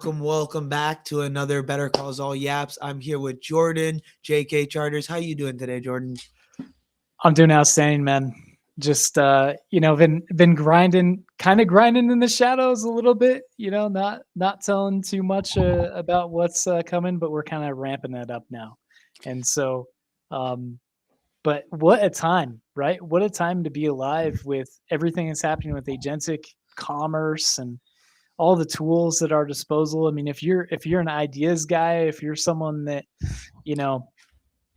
welcome back to another Better Calls All Yaps. I'm here with Jordan, JK Charters. How you doing today, Jordan? I'm doing outstanding, man. Just been grinding, kind of grinding in the shadows a little bit. Not telling too much about what's coming, but we're kind of ramping that up now. And so, but what a time, right? What a time to be alive with everything that's happening with agentic commerce and all the tools at our disposal. I mean, if you're an ideas guy, if you're someone that you know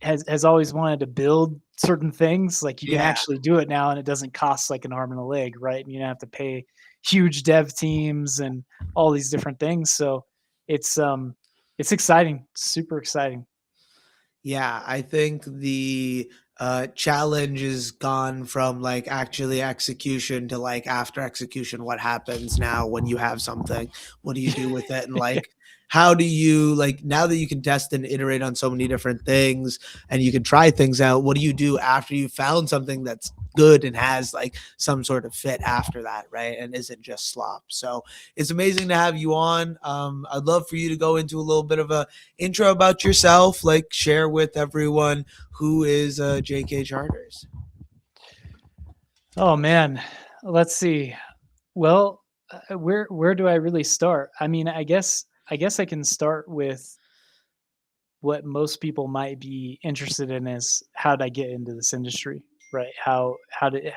has always wanted to build certain things, like you can actually do it now, and it doesn't cost like an arm and a leg, right? And you don't have to pay huge dev teams and all these different things. So it's exciting, super exciting. Yeah, I think the challenge is gone from like actually execution to like after execution. What happens now when you have something? What do you do with it? And like, how do you like now that you can test and iterate on so many different things and you can try things out? What do you do after you found something that's good and has like some sort of fit after that, right? And isn't just slop. So it's amazing to have you on. I'd love for you to go into a little bit of a intro about yourself, like share with everyone who is JK Charters. Oh man, let's see. Well, where do I really start? I mean, I guess I can start with what most people might be interested in is how did I get into this industry, right? How did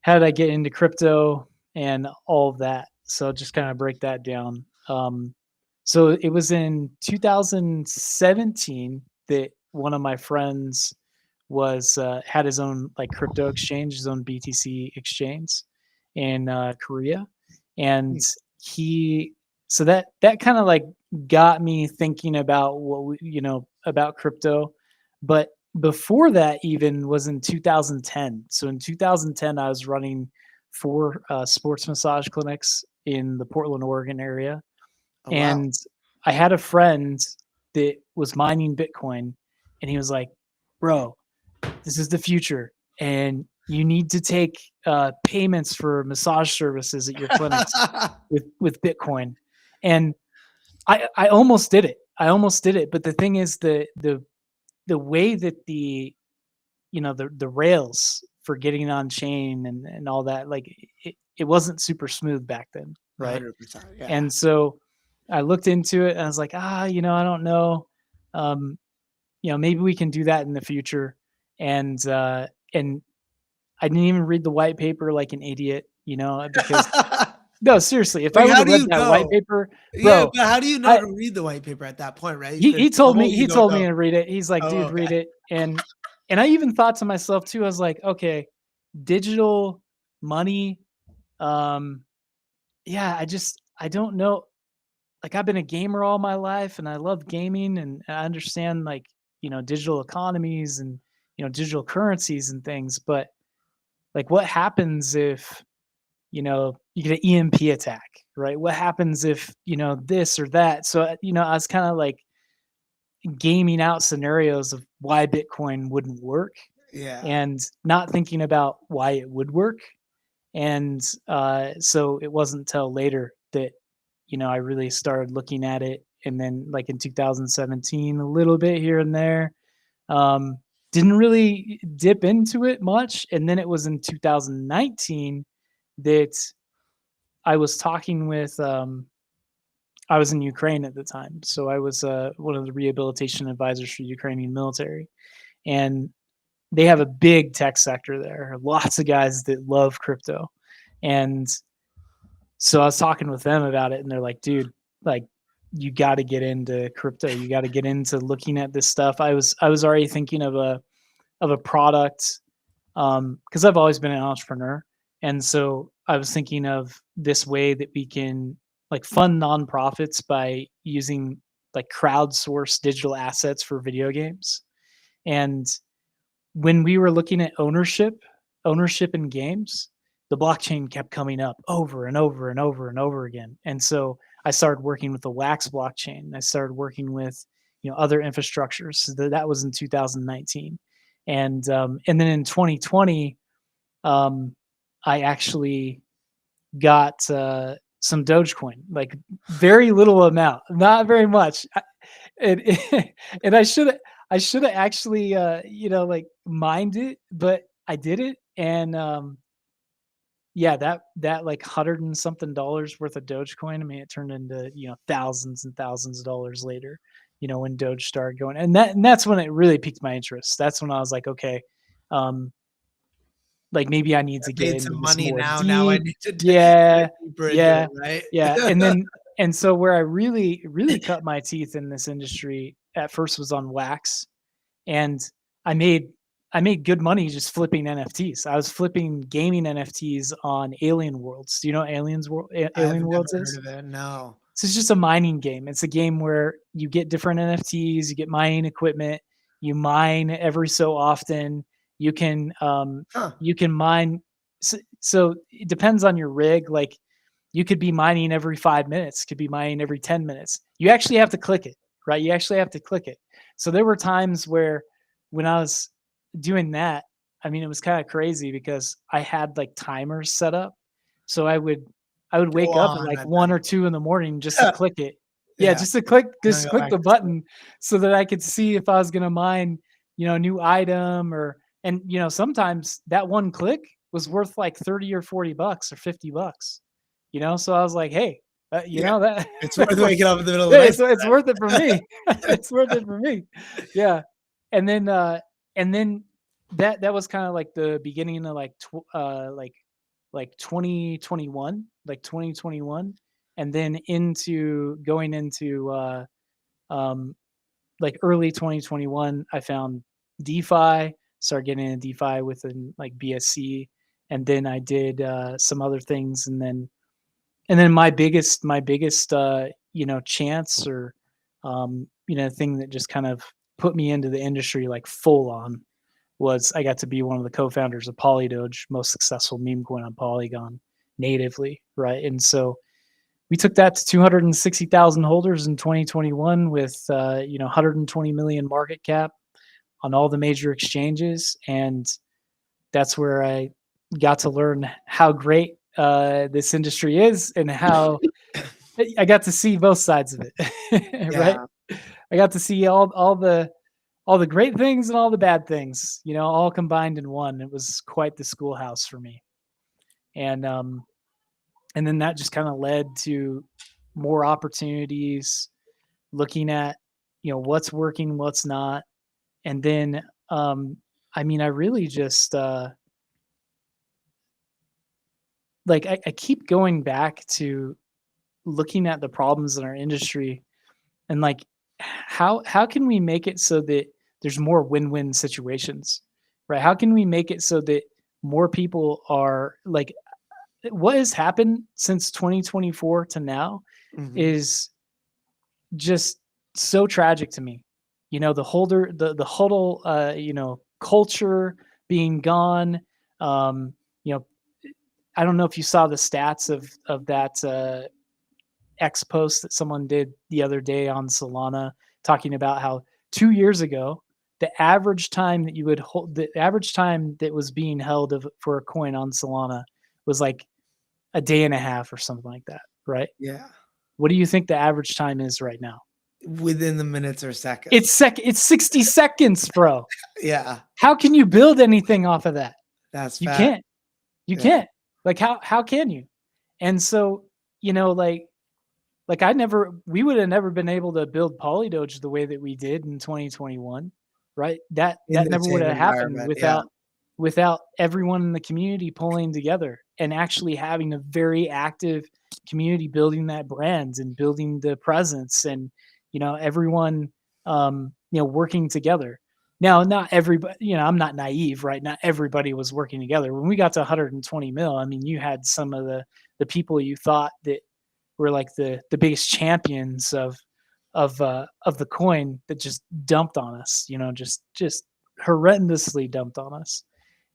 I get into crypto and all of that? So just kind of break that down. So it was in 2017 that one of my friends was had his own like crypto exchange, his own BTC exchange in Korea, and that kind of like got me thinking about about crypto. But before that even was in 2010. So in 2010, I was running 4 sports massage clinics in the Portland, Oregon area. Oh, and I had a friend that was mining Bitcoin, and he was like, bro, this is the future. And you need to take payments for massage services at your clinics with Bitcoin. And I almost did it. But the thing is the way that the rails for getting on chain and all that, like it wasn't super smooth back then. Right. 100%, yeah. And so I looked into it and I was like, I don't know. Maybe we can do that in the future. And I didn't even read the white paper like an idiot, because no, seriously, if I would have read that white paper, bro, but how do you not read the white paper at that point, right? He told me to read it. He's like, dude, read it. And I even thought to myself too, I was like, okay, digital money. I don't know. Like I've been a gamer all my life and I love gaming and I understand like, digital economies and, digital currencies and things. But like what happens if, you get an EMP attack, right? What happens if, this or that? So, I was kind of like gaming out scenarios of why Bitcoin wouldn't work. Yeah. And not thinking about why it would work. And so it wasn't until later that, I really started looking at it. And then like in 2017, a little bit here and there, didn't really dip into it much. And then it was in 2019 that I was talking with, I was in Ukraine at the time. So I was one of the rehabilitation advisors for Ukrainian military. And they have a big tech sector there, lots of guys that love crypto. And so I was talking with them about it and they're like, dude, like you got to get into crypto. You got to get into looking at this stuff. I was already thinking of a product because I've always been an entrepreneur. And so I was thinking of this way that we can like fund nonprofits by using like crowdsourced digital assets for video games. And when we were looking at ownership in games, the blockchain kept coming up over and over and over and over again. And so I started working with the Wax blockchain. I started working with, other infrastructures. So that was in 2019. And then in 2020, I actually got some Dogecoin, like very little amount, not very much. And and I should have actually like mined it, but I didn't. And yeah, that like hundred and something dollars worth of Dogecoin, I mean, it turned into, thousands and thousands of dollars later, when Doge started going. And that's when it really piqued my interest. That's when I was like, okay, um, like maybe I need I to get made into some this money more now I deep. need to Yeah. dive deeper into Yeah. it, right? Yeah. And so where I really, really cut my teeth in this industry at first was on wax. And I made I made good money just flipping NFTs. I was flipping gaming NFTs on Alien Worlds. Do you know what I've Alien never Worlds heard is? of it, no. So it's just a mining game. It's a game where you get different NFTs, you get mining equipment, you mine every so often. You can Huh. mine. So it depends on your rig. Like you could be mining every 5 minutes, could be mining every 10 minutes. You actually have to click it, right? You actually have to click it. So there were times where when I was doing that, I mean, it was kind of crazy because I had like timers set up. So I would Go wake up at on like at 1 or 2 in the morning just to that. click it. Yeah, Yeah, just go click back the to sleep. button so that I could see if I was gonna mine, a new item and sometimes that one click was worth like 30 or $40 or $50. So I was like, hey, Yeah, that it's worth waking up in the middle of the yeah, night it's for worth it for me. It's worth it for me. Yeah. And then that was kind of like the beginning of like 2021, and then into going into um like early 2021, I found DeFi, started getting into DeFi within like BSC, and then I did some other things, and then my biggest chance or thing that just kind of put me into the industry like full on was I got to be one of the co-founders of Polydoge, most successful meme coin on Polygon natively, right? And so we took that to 260,000 holders in 2021 with 120 million market cap on all the major exchanges, and that's where I got to learn how great this industry is and how I got to see both sides of it, right? Yeah, I got to see all the great things and all the bad things, all combined in one. It was quite the schoolhouse for me, and then that just kind of led to more opportunities, looking at what's working, what's not, and then I mean, I really just like I keep going back to looking at the problems in our industry and like how can we make it so that there's more win-win situations, right? How can we make it so that more people are like what has happened since 2024 to now mhm. is just so tragic to me. The huddle culture being gone. um you know I don't know if you saw the stats of that X post that someone did the other day on Solana, talking about how 2 years ago, the average time that was being held for a coin on Solana was like a day and a half or something like that, right? Yeah, What do you think the average time is right now? within the minutes or seconds. It's 60 seconds, bro. Yeah, How can you build anything off of that? that's You fact. can't. You Yeah, can't. Like how can you? And so, like we would have never been able to build Polydoge the way that we did in 2021, right? That in that the never would same have happened environment, yeah. without everyone in the community pulling together and actually having a very active community building that brand and building the presence and everyone working together. Now, not everybody, I'm not naive, right? Not everybody was working together. When we got to 120 mil, I mean, you had some of the people you thought that were like the biggest champions of the coin that just dumped on us, just horrendously dumped on us.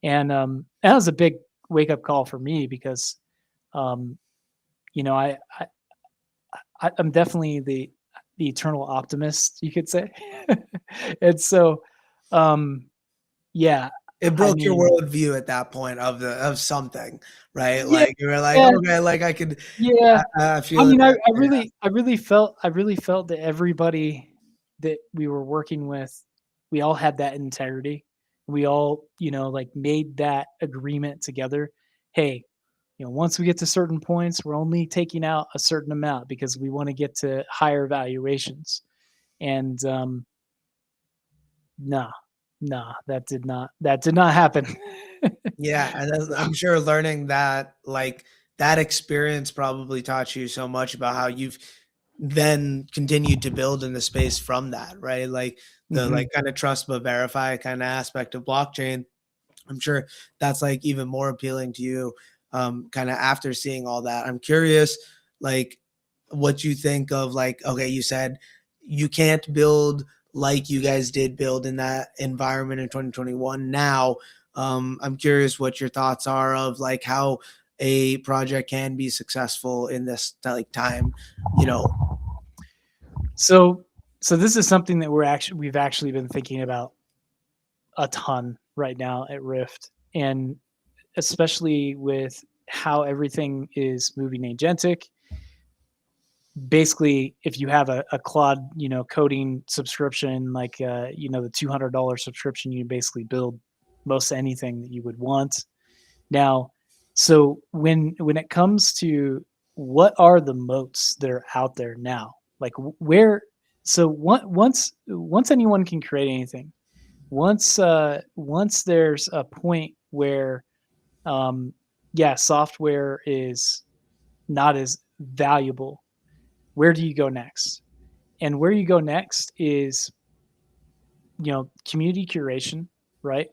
And that was a big wake up call for me because um, you know I, I'm definitely the eternal optimist, you could say. And so um, yeah, It I broke your mean, worldview at that point of something, right? yeah, Like, you were like, yeah, "Okay, like, I could yeah. I I feel it." mean, Yeah. I really felt that everybody that we were working with, we all had that integrity. We all, like made that agreement together. Hey, once we get to certain points, we're only taking out a certain amount because we want to get to higher valuations. And nah, nah, that did not happen. Yeah, and that's I'm sure learning that, like, that experience probably taught you so much about how you've then continued to build in the space from that, right? Like, the, Mhm. like, kinda trust but verify kinda aspect of blockchain. I'm sure that's like even more appealing to you, kind of after seeing all that. I'm curious, like, what you think of, like, okay, you said you can't build like you guys did build in that environment in 2021. Now, I'm curious what your thoughts are of like how a project can be successful in this like time, you know. So so this is something that we've actually been thinking about a ton right now at Rift, and especially with how everything is moving agentic. Basically, if you have a Claude, coding subscription, like the $200 subscription, you basically build most anything that you would want. Now, so when it comes to what are the moats that are out there now, like where, so once anyone can create anything, once there's a point where um, yeah, software is not as valuable, where do you go next? And where you go next is, community curation, right?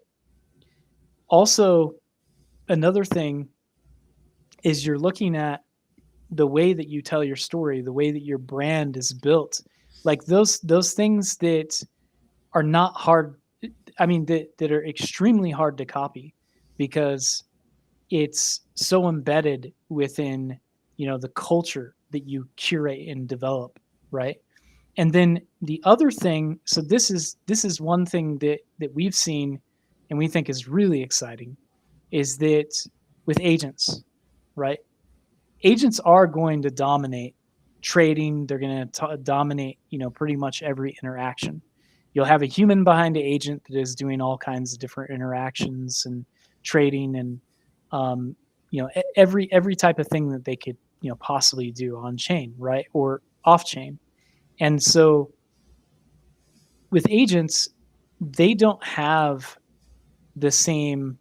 Also, another thing is you're looking at the way that you tell your story, the way that your brand is built, like those things that are not hard. I mean, that are extremely hard to copy because it's so embedded within the culture that you curate and develop, right? And then the other thing, so this is one thing that we've seen and we think is really exciting, is that with agents, right? Agents are going to dominate trading. They're going to dominate, pretty much every interaction. You'll have a human behind the agent that is doing all kinds of different interactions and trading and every type of thing that they could possibly do on chain, right, or off chain. And so with agents, they don't have the same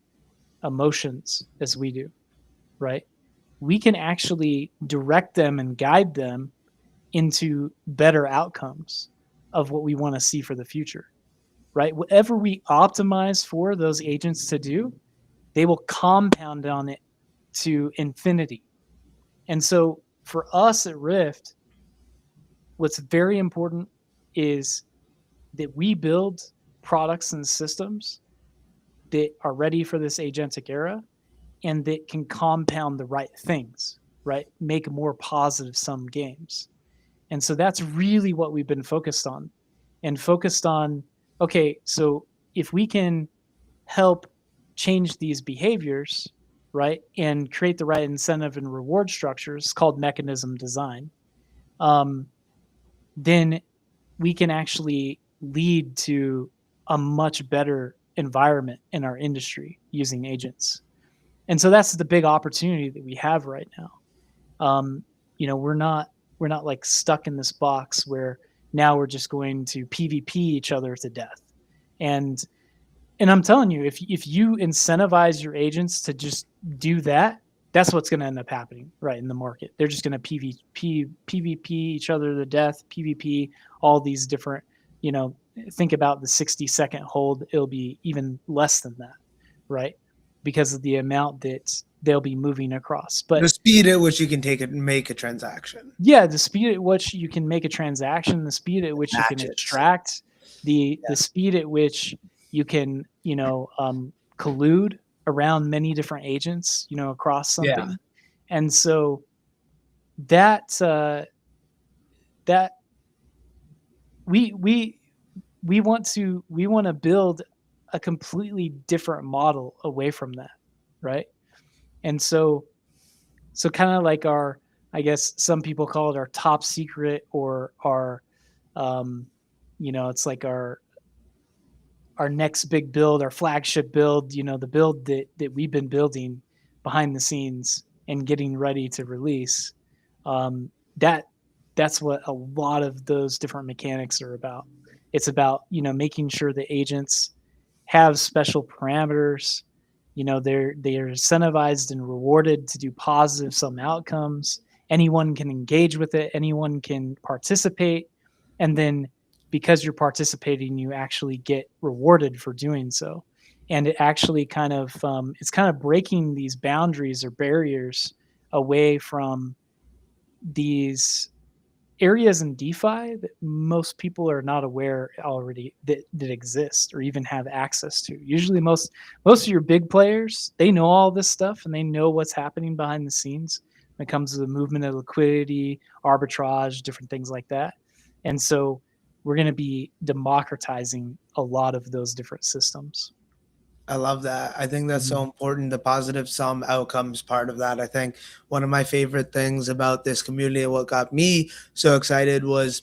emotions as we do, right? We can actually direct them and guide them into better outcomes of what we want to see for the future, right? Whatever we optimize for those agents to do, they will compound on it to infinity. And so for us at Rift, what's very important is that we build products and systems that are ready for this agentic era and that can compound the right things, right? Make more positive sum games. And so that's really what we've been focused on and focused on. Okay, so if we can help change these behaviors, right, and create the right incentive and reward structures called mechanism design, um, then we can actually lead to a much better environment in our industry using agents. And so that's the big opportunity that we have right now. Um, we're not like stuck in this box where now we're just going to PvP each other to death. And and I'm telling you, if you incentivize your agents to just do that, that's what's going to end up happening right in the market. They're just going to PvP each other to death, PvP all these different, you know, think about the 60-second hold, it'll be even less than that, right? Because of the amount that they'll be moving across. The But speed at which you can make a transaction yeah, the speed at which you can make a transaction, the speed at which you can matches. extract, the Yeah. speed at which you can, collude around many different agents, across Yeah. something. And so that that we we we want to build a completely different model away from that, right? And so kind of like our, I guess some people call it our top secret, or our um it's like our next big build, our flagship build, the build that we've been building behind the scenes and getting ready to release. Um, that that's what a lot of those different mechanics are about. It's about making sure the agents have special parameters. They're incentivized and rewarded to do positive sum outcomes. Anyone can engage with it. Anyone can participate, and then because you're participating, you actually get rewarded for doing so. And it actually kind of it's kind of breaking these boundaries or barriers away from these areas in DeFi that most people are not aware already that exist or even have access to. Usually most of your big players, they know all this stuff and they know what's happening behind the scenes when it comes to the movement of liquidity, arbitrage, different things like that. And so we're going to be democratizing a lot of those different systems. I love that. I think that's so Mhm. important. The positive sum outcomes part of that. I think one of my favorite things about this community and what got me so excited was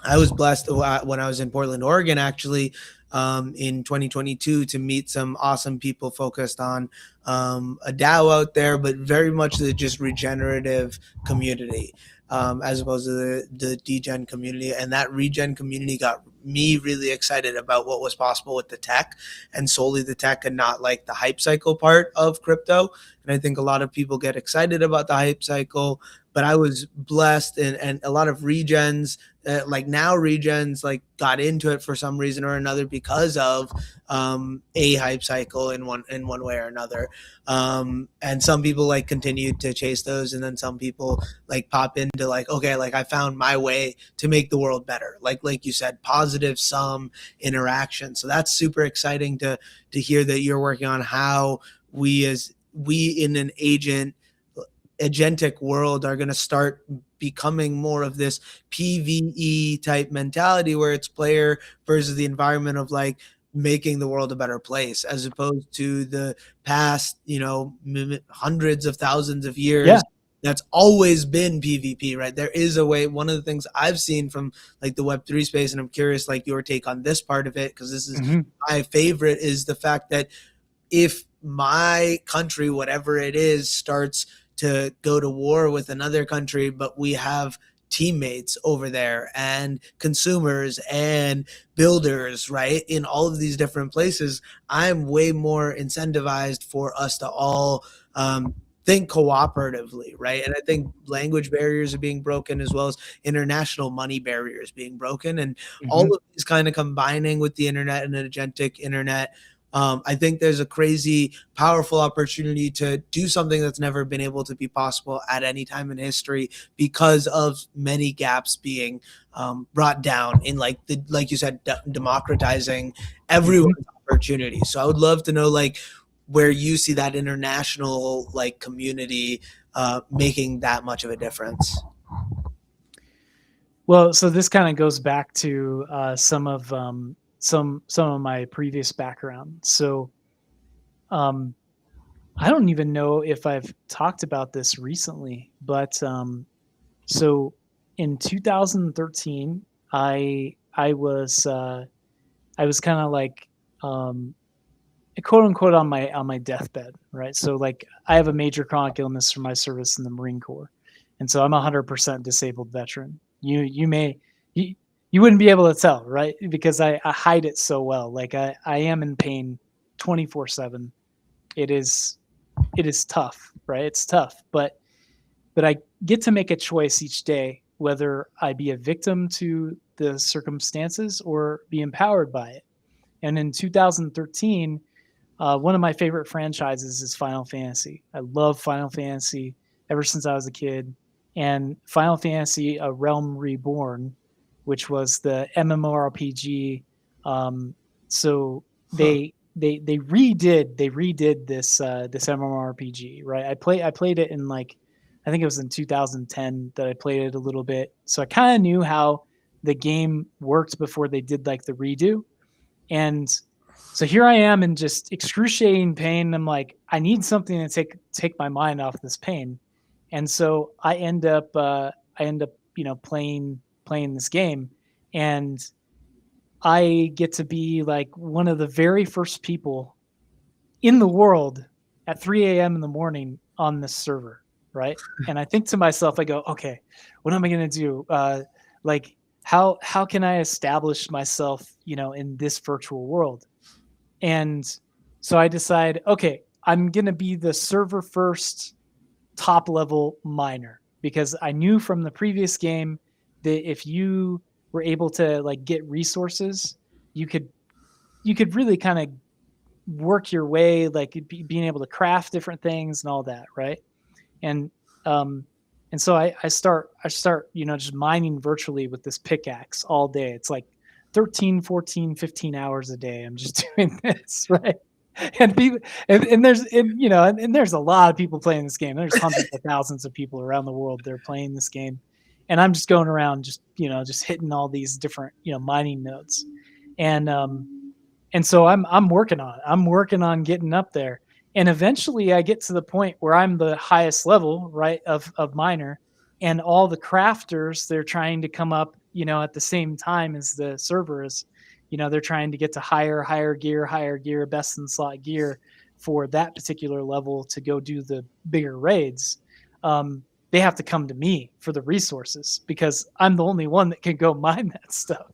I was blessed when I was in Portland, Oregon, actually, in 2022 to meet some awesome people focused on a DAO out there, but very much the just regenerative community, as opposed to the degen community. And that regen community got me really excited about what was possible with the tech, and solely the tech and not like the hype cycle part of crypto. And I think a lot of people get excited about the hype cycle, but I was blessed, and a lot of regens, like now regens, like got into it for some reason or another because of a hype cycle in one way or another. And some people like continue to chase those, and then some people like pop into like, okay, like I found my way to make the world better. Like you said, positive sum interaction. So that's super exciting to hear that you're working on how we in an agentic world are going to start becoming more of this PVE type mentality where it's player versus the environment of like making the world a better place, as opposed to the past, hundreds of thousands of Yeah. years. That's always been PvP, right? There is a way. One of the things I've seen from like the Web3 space, and I'm curious like your take on this part of it, because this is Hmm. my favorite, is the fact that if my country, whatever it is, starts to go to war with another country, but we have teammates over there and consumers and builders, right, in all of these different places, I'm way more incentivized for us to all think cooperatively, right? And I think language barriers are being broken, as well as international money barriers being broken, and Hmm. all of these kind of combining with the internet and an agentic internet. I think there's a crazy, powerful opportunity to do something that's never been able to be possible at any time in history because of many gaps being brought down in like you said, democratizing Hmm. everyone's opportunity. So I would love to know like where you see that international like community making that much of a difference. Well, so this kind of goes back to some of my previous background. So um, I don't even know if I've talked about this recently, but so in 2013, I was kind of like um, quote unquote on my deathbed, right? So like I have a major chronic illness from my service in the Marine Corps, and so I'm a 100% disabled veteran. You may you, you wouldn't be able to tell, right? Because I hide it so well. Like I am in pain 24/7. It is it is tough, right? It's tough, but I get to make a choice each day whether I be a victim to the circumstances or be empowered by it. And in 2013, one of my favorite franchises is Final Fantasy. I love Final Fantasy ever since I was a kid. And Final Fantasy: A Realm Reborn, which was the MMORPG. So Huh. they redid this MMORPG, right? I played it in like I think it was in 2010 that I played it a little bit. So I kind of knew how the game worked before they did like the redo. And So here I am in just excruciating pain. I'm like, I need something to take my mind off this pain. And so I end up playing this game, and I get to be like one of the very first people in the world at 3 a.m. in the morning on this server, right? And I think to myself, I go, okay, what am I gonna do? Like, how can I establish myself, in this virtual world? And so I decide, okay, I'm gonna be the server first top level miner, because I knew from the previous game that if you were able to like get resources, you could really kind of work your way, like being able to craft different things and all that, right? And um and so I start just mining virtually with this pickaxe all day. It's like 13, 14, 15 hours a day I'm just doing this, right? And people, and there's and there's a lot of people playing this game. There's hundreds of thousands of people around the world that are playing this game, and I'm just going around just hitting all these different mining nodes. And so I'm working on it. I'm working on getting up there. And eventually I get to the point where I'm the highest level, right, of miner, and all the crafters, they're trying to come up, at the same time as the servers. They're trying to get to higher gear, best in slot gear for that particular level to go do the bigger raids. They have to come to me for the resources because I'm the only one that can go mine that stuff,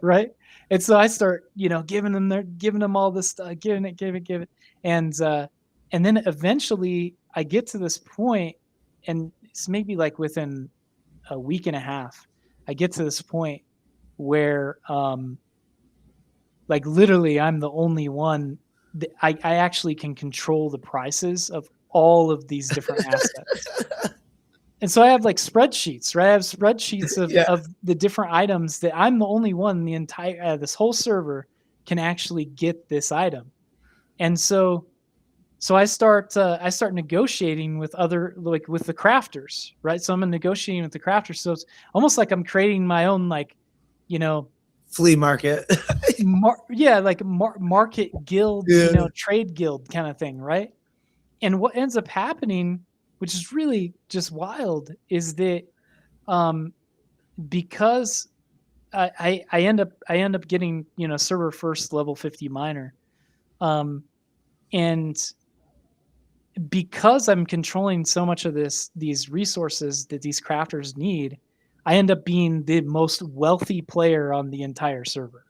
right? And so I start, giving them all this stuff, give it, and then eventually I get to this point, and it's maybe like within a week and a half, I get to this point where, like literally, I'm the only one that I actually can control the prices of all of these different assets. And so I have like spreadsheets, right? I have spreadsheets of the different items that I'm the only one in the entire this whole server can actually get this item. And so I start negotiating with other, like with the crafters, right? So I'm negotiating with the crafters. So it's almost like I'm creating my own like, flea market. market guild, trade guild kind of thing, right? And what ends up happening, which is really just wild, is that because I end up getting server first level 50 miner, and because I'm controlling so much of these resources that these crafters need, I end up being the most wealthy player on the entire server,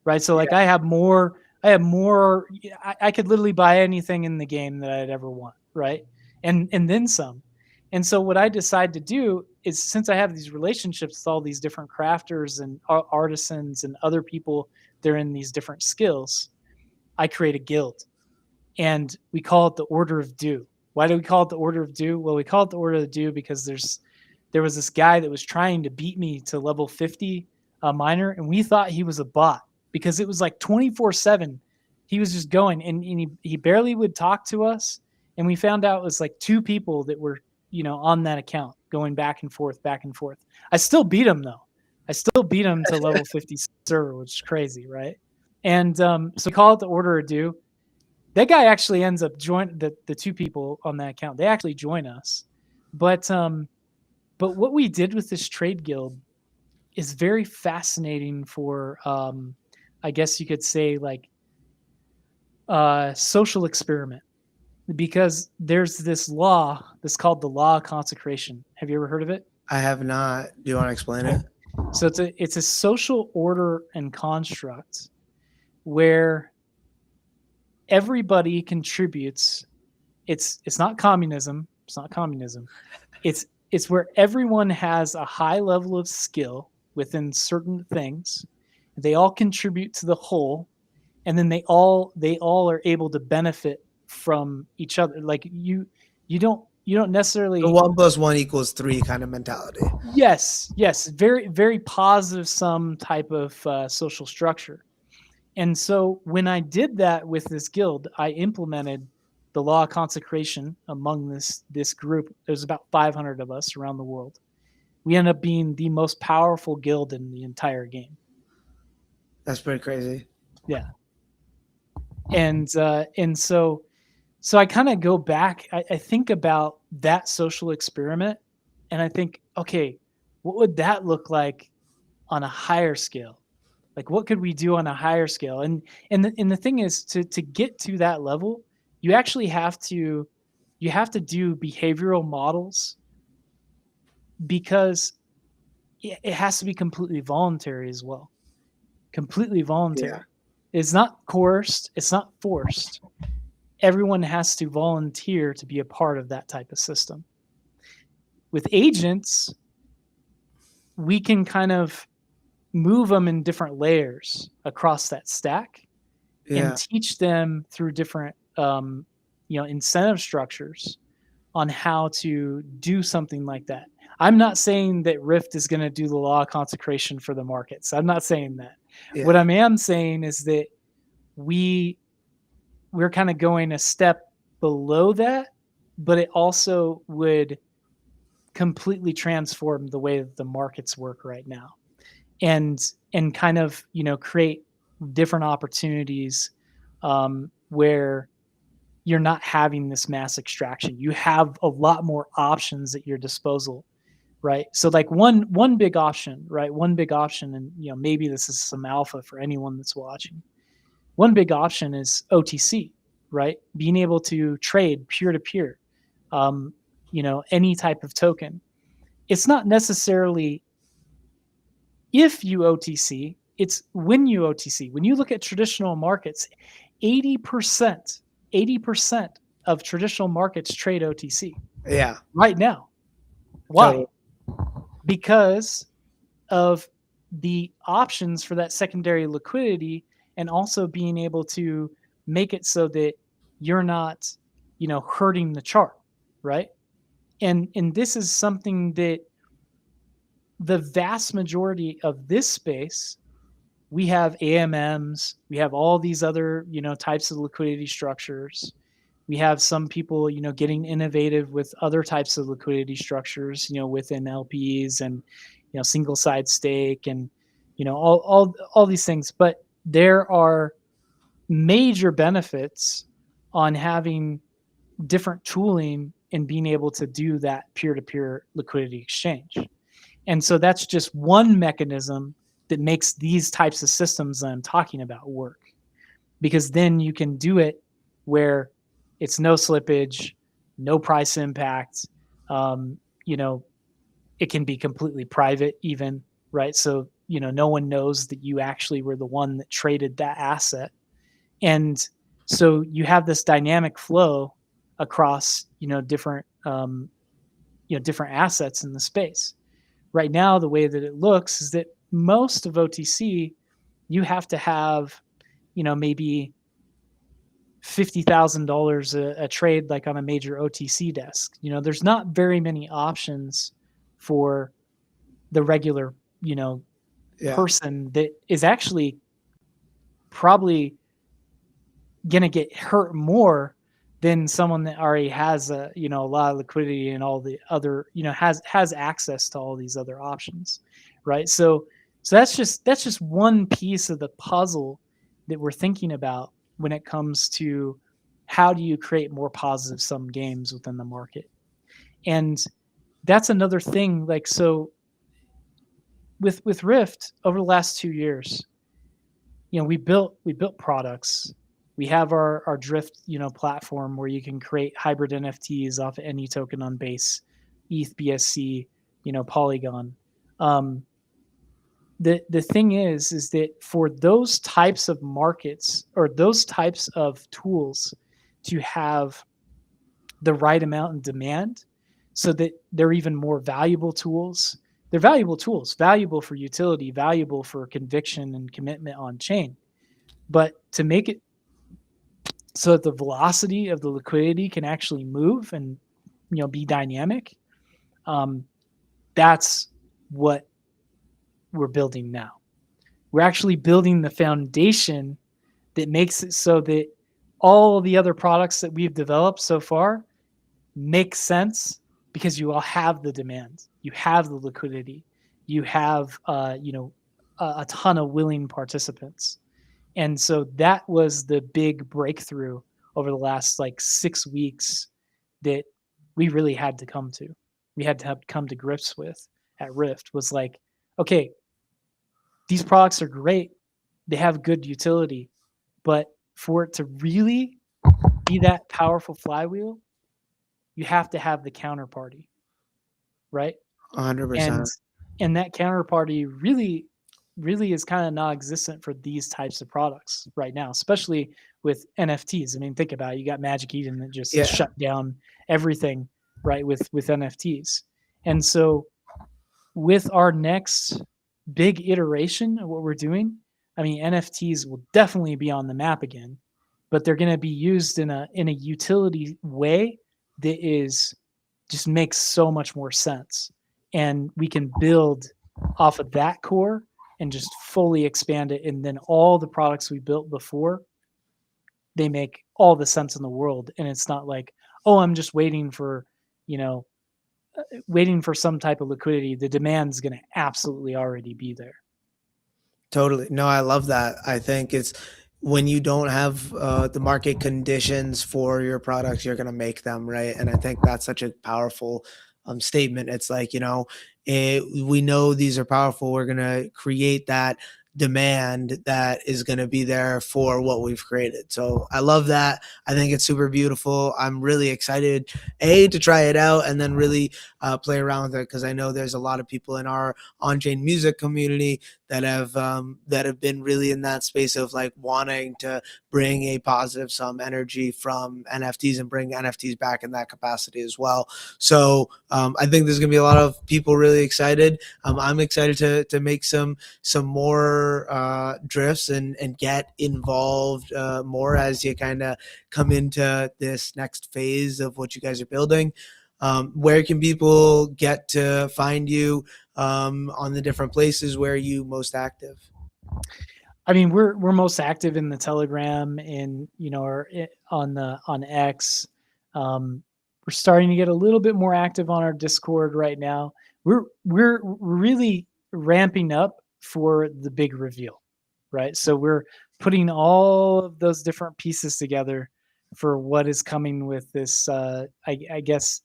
right? So like I have more. I could literally buy anything in the game that I'd ever want, right? And then some. And so what I decide to do is, since I have these relationships with all these different crafters and artisans and other people that are in these different skills, I create a guild, and we call it the Order of Dew. Why do we call it the Order of Dew? Well, we call it the Order of Dew because there was this guy that was trying to beat me to level 50 miner, and we thought he was a bot because it was like 24/7. He was just going, and he barely would talk to us. And we found out it was like two people that were, on that account going back and forth, back and forth. I still beat him though. I still beat him to level 50 server, which is crazy, right? And so we call it the Order of Dew. That guy actually ends up joining the two people on that account. They actually join us. But what we did with this trade guild is very fascinating for, I guess you could say, like social experiment, because there's this law that's called the law of consecration. Have you ever heard of it? I have not. Do you want to explain it? So it's a social order and construct where everybody contributes. It's not communism. It's not communism. It's where everyone has a high level of skill within certain things. They all contribute to the whole, and then they all are able to benefit from each other. Like you don't necessarily, the 1 + 1 = 3 kind of mentality. Yes, very very positive sum type of social structure. And so when I did that with this guild, I implemented the law of consecration among this group. There's about 500 of us around the world. We end up being the most powerful guild in the entire game. That's pretty crazy. Yeah. And so I kind of go back. I think about that social experiment, and I think, okay, what would that look like on a higher scale? Like, what could we do on a higher scale? And the thing is, to get to that level, you actually have to do behavioral models, because it has to be completely voluntary as well. Completely Yeah. voluntary. It's not coerced. It's not forced. Everyone has to volunteer to be a part of that type of system. With agents, we can kind of move them in different layers across that stack and Yeah. teach them through different incentive structures on how to do something like that. I'm not saying that Ryft is going to do the law of consecration for the markets. I'm not saying that. What I Yeah. am saying is that we're kind of going a step below that, but it also would completely transform the way that the markets work right now, and kind of create different opportunities, where you're not having this mass extraction. You have a lot more options at your disposal, right? So like one big option, right? One big option, and maybe this is some alpha for anyone that's watching. One big option is OTC, right? Being able to trade peer to peer, any type of token. It's not necessarily if you OTC, it's when you OTC. When you look at traditional markets, 80%, 80% of traditional markets trade OTC Yeah. right now. Totally. Why? Because of the options for that secondary liquidity, and also being able to make it so that you're not, hurting the chart, right? And this is something that the vast majority of this space, we have AMMs, we have all these other, types of liquidity structures. We have some people, getting innovative with other types of liquidity structures, within LPs, and, single side stake, and, all these things. But there are major benefits on having different tooling and being able to do that peer to peer liquidity exchange. And so that's just one mechanism that makes these types of systems that I'm talking about work, because then you can do it where it's no slippage, no price impact. Um, you know, it can be completely private, even, right? So, no one knows that you actually were the one that traded that asset. And so you have this dynamic flow across, different assets in the space. Right now, the way that it looks is that most of OTC, you have to have, maybe $50,000 a trade, like on a major OTC desk. There's not very many options for the regular, Yeah. person that is actually probably going to get hurt more than someone that already has a lot of liquidity, and all the other, has access to all these other options, right? So that's just one piece of the puzzle that we're thinking about when it comes to how do you create more positive sum games within the market. And that's another thing. Like, so with Ryft over the last 2 years, we built products. We have our Drift, platform, where you can create hybrid NFTs off of any token on Base, ETH, BSC, Polygon. Um, the thing is that for those types of markets, or those types of tools, to have the right amount in demand, so that they're even more valuable tools. They're valuable tools, valuable for utility, valuable for conviction and commitment on chain. But to make it so that the velocity of the liquidity can actually move and be dynamic, um, that's what we're building now. We're actually building the foundation that makes it so that all the other products that we've developed so far make sense, because you all have the demand, you have the liquidity, you have a ton of willing participants. And so that was the big breakthrough over the last like 6 weeks that we really had to come to. We had to have come to grips with at Ryft was like, okay, these products are great. They have good utility, but for it to really be that powerful flywheel, you have to have the counterparty, right? And 100%. that counterparty really is kind of non-existent for these types of products right now, especially with NFTs. I mean, think about it. You got Magic Eden that just Yeah. shut down everything, right, with NFTs. And so with our next big iteration of what we're doing, I mean, NFTs will definitely be on the map again, but they're going to be used in a utility way that is just makes so much more sense. And we can build off of that core and just fully expand it. And then all the products we built before, they make all the sense in the world. And it's not like, oh, I'm just waiting for, you know, waiting for some type of liquidity. The demand's going to absolutely already be there. Totally. No, I love that. I think it's when you don't have the market conditions for your products, you're going to make them, right? And I think that's such a powerful statement. It's like, we know these are powerful. We're going to create that demand that is going to be there for what we've created. So I love that. I think it's super beautiful. I'm really excited, to try it out and then really play around with it because I know there's a lot of people in our on-chain music community that have been really in that space of like wanting to bring a positive sum energy from NFTs and bring NFTs back in that capacity as well. So I think there's gonna be a lot of people really excited. I'm excited to make some more drifts and get involved more as you kind of come into this next phase of what you guys are building. Where can people get to find you on the different places where you most active? I mean, we're most active in the Telegram and or on X. We're starting to get a little bit more active on our Discord right now. We're really ramping up for the big reveal, right? So we're putting all of those different pieces together for what is coming with this. I guess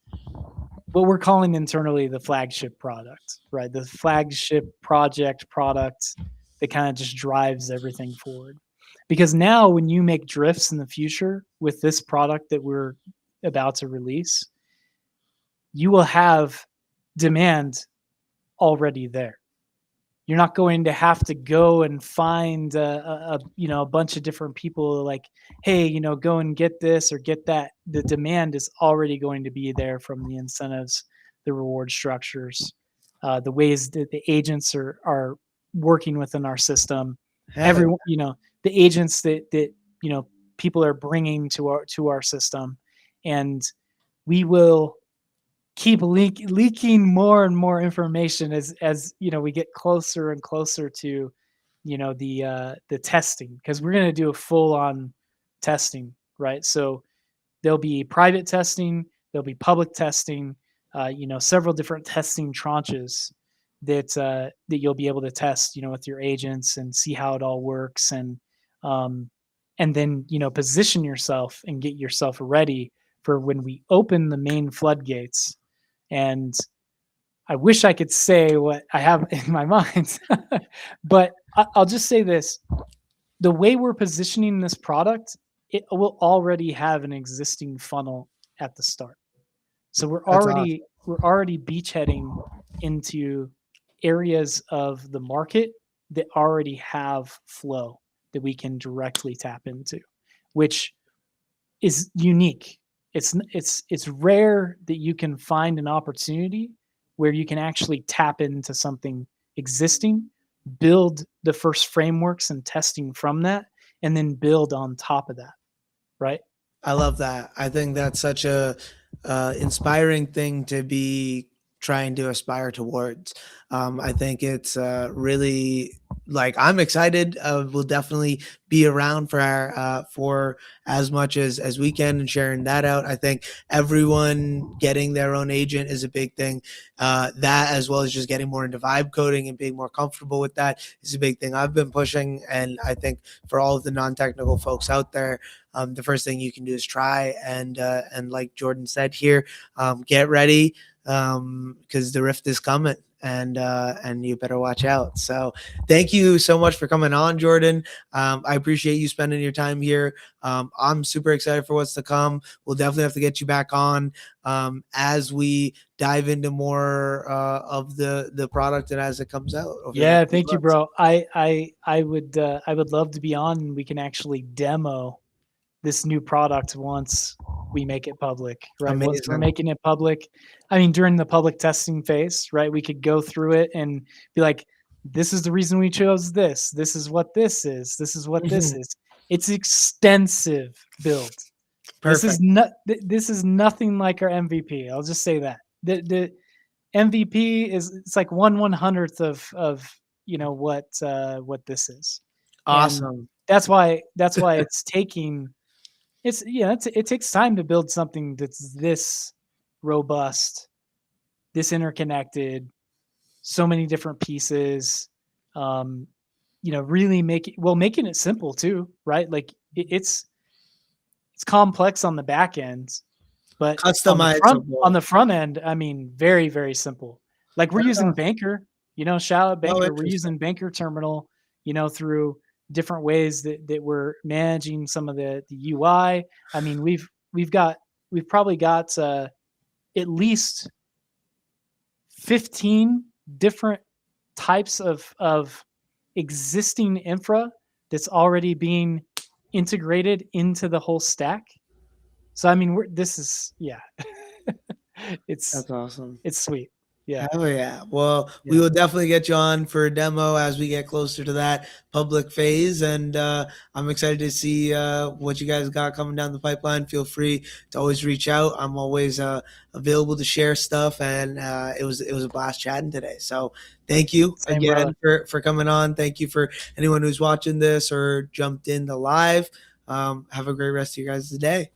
what we're calling internally the flagship product, right? The flagship project product that kind of just drives everything forward. Because now, when you make drifts in the future with this product that we're about to release, you will have demand already there. You're not going to have to go and find a bunch of different people like, hey, go and get this or get that. The demand is already going to be there from the incentives, the reward structures, the ways that the agents are working within our system. Heck, Everyone, the agents that people are bringing to our system, and we will keep leaking more and more information as we get closer and closer to the testing, because we're going to do a full on testing, right? So there'll be private testing, there'll be public testing, several different testing tranches that you'll be able to test with your agents and see how it all works, um, and then position yourself and get yourself ready for when we open the main floodgates. And I wish I could say what I have in my mind, but I'll just say this: the way we're positioning this product, it will already have an existing funnel at the start. So that's awesome. we're already beachheading into areas of the market that already have flow that we can directly tap into, which is unique. It's rare that you can find an opportunity where you can actually tap into something existing, build the first frameworks and testing from that, and then build on top of that, right? I love that. I think that's such a inspiring thing to be trying to aspire towards. I think it's really like I'm excited. We'll definitely be around for our for as much as we can and sharing that out. I think everyone getting their own agent is a big thing. That as well as just getting more into vibe coding and being more comfortable with that is a big thing I've been pushing. And I think for all of the non-technical folks out there, the first thing you can do is try and like Jordan said here, get ready because the Ryft is coming and you better watch out. So thank you so much for coming on, Jordan. I appreciate you spending your time here. I'm super excited for what's to come. We'll definitely have to get you back on as we dive into more of the product and as it comes out over the Yeah, next few thank you, months. bro. I would love to be on and we can actually demo this new product once we make it public, right? Once we're Amazing. making it public, I mean, during the public testing phase, right? We could go through it and be like, this is the reason we chose this. This is what this is. This is what this is. It's extensive build. This is Perfect. not. This is nothing like our MVP. I'll just say that the MVP is it's like 1/100th of what this is, and Awesome. that's why it's taking it takes time to build something that's this robust, this interconnected, so many different pieces. Um, really making it simple too, right? Like it's complex on the back end, but on Customizable. the front end, I mean, very, very simple. Like we're That's using awesome. Banker, shout out Oh, Banker. We're interesting. using Banker Terminal, through different ways that we're managing some of the UI. I mean, we've probably got at least 15 different types of existing infra that's already being integrated into the whole stack. So I mean, this is yeah, it's That's awesome. it's sweet. Yeah, Hell yeah. Well, we yeah, will definitely get you on for a demo as we get closer to that public phase. And I'm excited to see what you guys got coming down the pipeline. Feel free to always reach out. I'm always available to share stuff. And it was a blast chatting today. So thank you same again brother. for coming on. Thank you for anyone who's watching this or jumped in the live. Have a great rest of your guys' day.